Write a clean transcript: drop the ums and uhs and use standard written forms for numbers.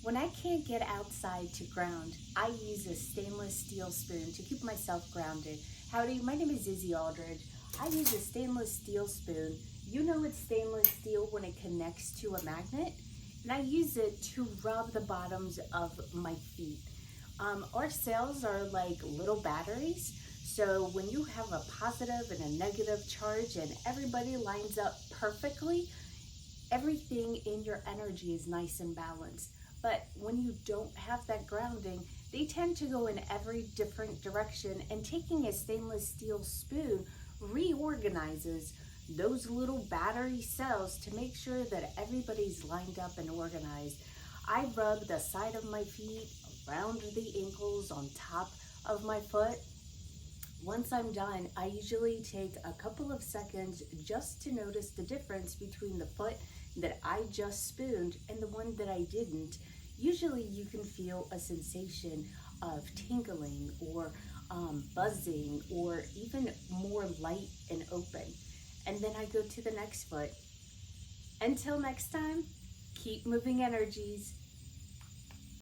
When I can't get outside to ground, I use a stainless steel spoon to keep myself grounded. Howdy, my name is Izzy Aldridge. I use a stainless steel spoon. You know it's stainless steel when it connects to a magnet, and I use it to rub the bottoms of my feet. Our cells are like little batteries, so when you have a positive and a negative charge and everybody lines up perfectly, everything in your energy is nice and balanced. But when you don't have that grounding, they tend to go in every different direction, and taking a stainless steel spoon reorganizes those little battery cells to make sure that everybody's lined up and organized. I rub the side of my feet, around the ankles, on top of my foot. Once I'm done, I usually take a couple of seconds just to notice the difference between the foot that I just spooned and the one that I didn't. Usually you can feel a sensation of tingling or buzzing or even more light and open. And then I go to the next foot. Until next time, keep moving energies.